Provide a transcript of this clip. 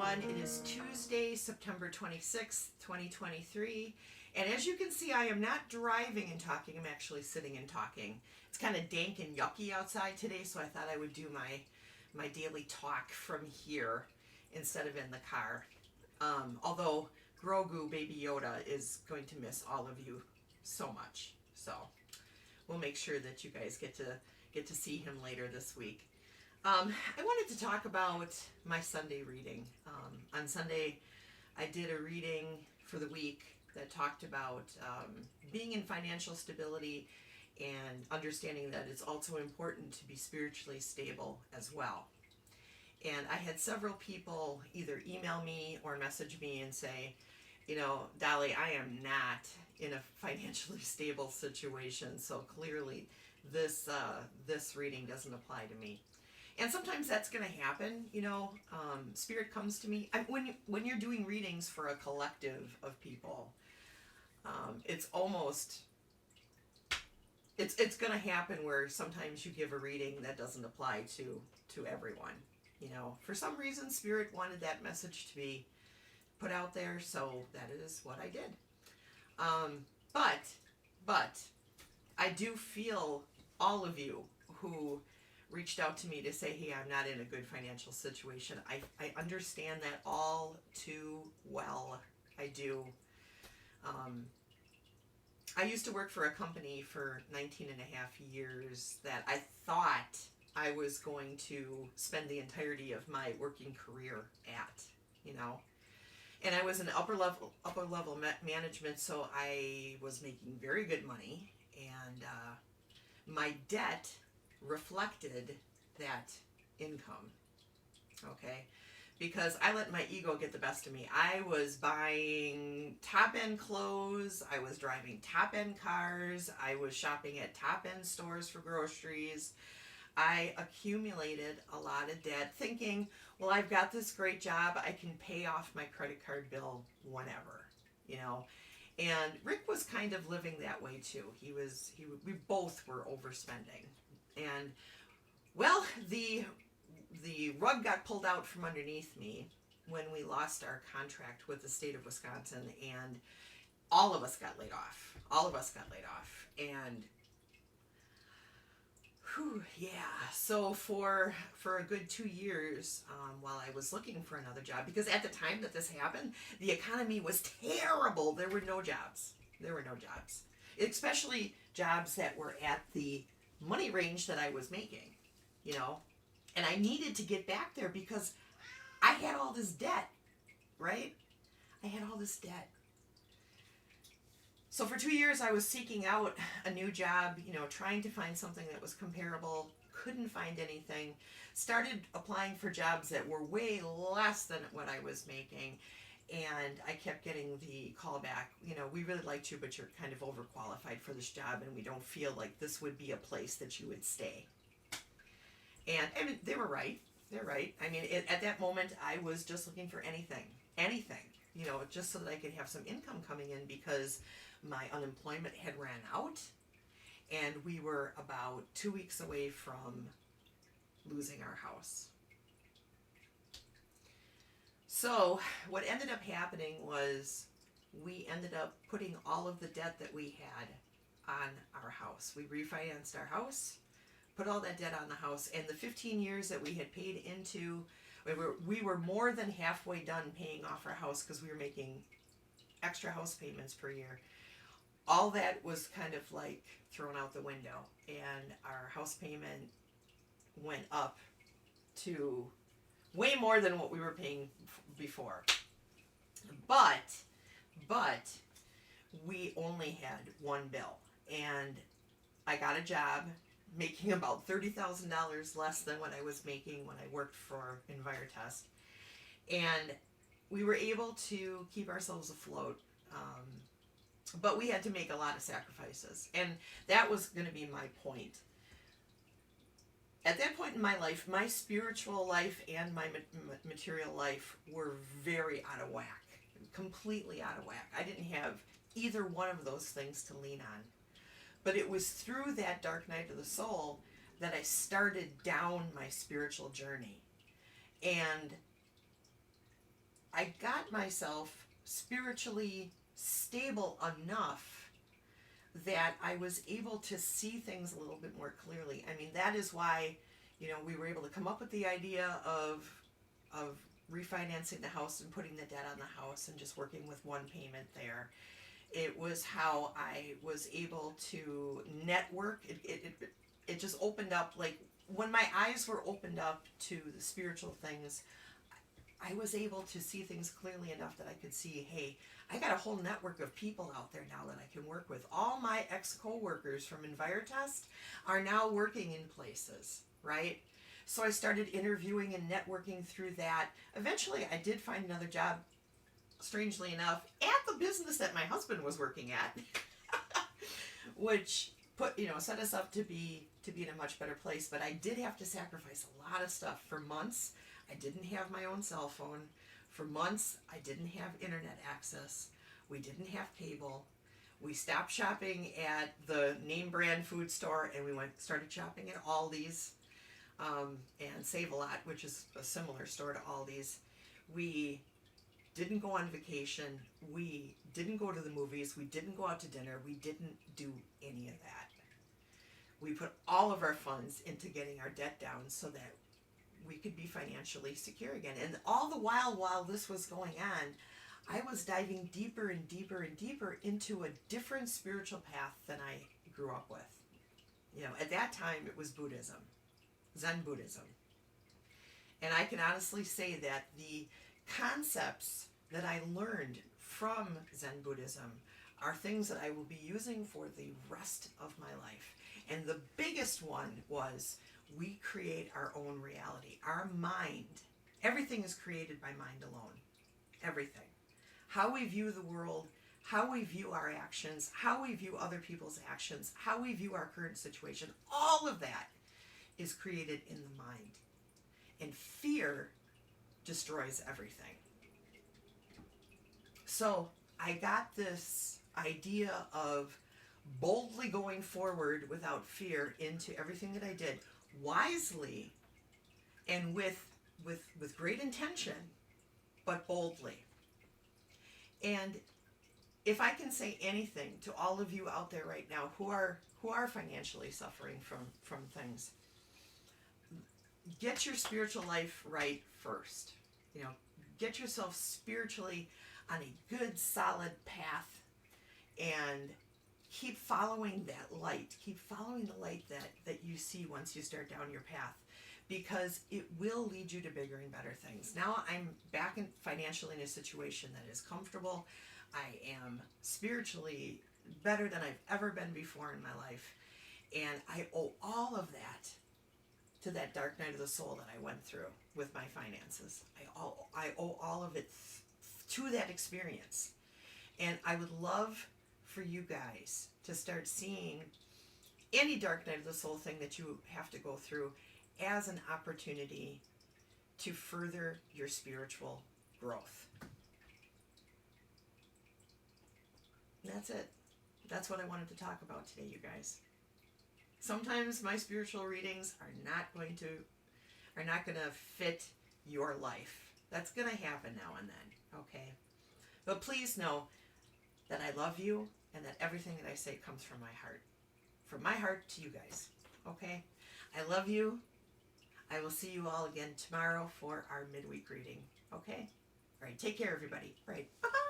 everyone. It is Tuesday, September 26th, 2023. And as you can see, I am not driving and talking. I'm actually sitting and talking. It's kind of dank and yucky outside today, so I thought I would do my daily talk from here instead of in the car. Although Grogu, Baby Yoda, is going to miss all of you so much. So we'll make sure that you guys get to see him later this week. I wanted to talk about my Sunday reading. On Sunday, I did a reading for the week that talked about being in financial stability and understanding that it's also important to be spiritually stable as well. And I had several people either email me or message me and say, you know, Dali, I am not in a financially stable situation, so clearly this reading doesn't apply to me. And sometimes that's going to happen, you know. Spirit comes to me. When you're doing readings for a collective of people, it's going to happen where sometimes you give a reading that doesn't apply to everyone. You know, for some reason, Spirit wanted that message to be put out there, so that is what I did. But I do feel all of you who reached out to me to say, hey, I'm not in a good financial situation. I understand that all too well. I do. I used to work for a company for 19 and a half years that I thought I was going to spend the entirety of my working career at, you know. And I was in upper level management, so I was making very good money, and my debt reflected that income, okay? Because I let my ego get the best of me. I was buying top-end clothes, I was driving top-end cars, I was shopping at top-end stores for groceries. I accumulated a lot of debt thinking, well, I've got this great job, I can pay off my credit card bill whenever, you know. And Rick was kind of living that way too. We both were overspending. And well, the rug got pulled out from underneath me when we lost our contract with the state of Wisconsin, and all of us got laid off. And yeah. So for a good 2 years, while I was looking for another job, because at the time that this happened, the economy was terrible. There were no jobs. Especially jobs that were at the money range that I was making, you know. And I needed to get back there because I had all this debt, right? I had all this debt. So for 2 years, I was seeking out a new job, you know, trying to find something that was comparable. Couldn't find anything. Started applying for jobs that were way less than what I was making. And I kept getting the call back, you know, we really liked you, but you're kind of overqualified for this job, and we don't feel like this would be a place that you would stay. And I mean, they were right. They're right. I mean, at that moment, I was just looking for anything, you know, just so that I could have some income coming in, because my unemployment had ran out, and we were about 2 weeks away from losing our house. So what ended up happening was we ended up putting all of the debt that we had on our house. We refinanced our house, put all that debt on the house, and the 15 years that we had paid into, we were more than halfway done paying off our house because we were making extra house payments per year. All that was kind of like thrown out the window, and our house payment went up to way more than what we were paying before. But we only had one bill, and I got a job making about $30,000 less than what I was making when I worked for Envirotest, and we were able to keep ourselves afloat. But we had to make a lot of sacrifices, and that was going to be my point. At that point in my life, my spiritual life and my material life were very out of whack, completely out of whack. I didn't have either one of those things to lean on. But it was through that dark night of the soul that I started down my spiritual journey. And I got myself spiritually stable enough that I was able to see things a little bit more clearly. I mean, that is why, we were able to come up with the idea of refinancing the house and putting the debt on the house and just working with one payment there. It was how I was able to network. It just opened up, like when my eyes were opened up to the spiritual things, I was able to see things clearly enough that I could see, hey, I got a whole network of people out there now that I can work with. All my ex-co-workers from EnviroTest are now working in places, right? So I started interviewing and networking through that. Eventually, I did find another job, strangely enough, at the business that my husband was working at, which set us up to be in a much better place. But I did have to sacrifice a lot of stuff. For months, I didn't have my own cell phone. For months, I didn't have internet access. We didn't have cable. We stopped shopping at the name brand food store, and we started shopping at Aldi's and Save-A-Lot, which is a similar store to Aldi's. We didn't go on vacation. We didn't go to the movies. We didn't go out to dinner. We didn't do any of that. We put all of our funds into getting our debt down so that we could be financially secure again. And all the while this was going on, I was diving deeper and deeper and deeper into a different spiritual path than I grew up with. At that time, it was Buddhism, Zen Buddhism. And I can honestly say that the concepts that I learned from Zen Buddhism are things that I will be using for the rest of my life. And the biggest one was, we create our own reality. Our mind, everything is created by mind alone. Everything. How we view the world, how we view our actions, how we view other people's actions, how we view our current situation, all of that is created in the mind. And fear destroys everything. So I got this idea of boldly going forward without fear into everything that I did, wisely and with great intention, but boldly. And if I can say anything to all of you out there right now who are financially suffering from things, get your spiritual life right first. Get yourself spiritually on a good, solid path, and keep following that light. Keep following the light that you see once you start down your path, because it will lead you to bigger and better things. Now I'm back financially in a situation that is comfortable. I am spiritually better than I've ever been before in my life. And I owe all of that to that dark night of the soul that I went through with my finances. I owe all of it to that experience. And I would love for you guys to start seeing any dark night of the soul thing that you have to go through as an opportunity to further your spiritual growth. And that's it. That's what I wanted to talk about today, you guys. Sometimes my spiritual readings are not going to fit your life. That's going to happen now and then, okay? But please know that I love you and that everything that I say comes from my heart. From my heart to you guys, okay? I love you. I will see you all again tomorrow for our midweek reading, okay? All right, take care, everybody. All right, bye-bye.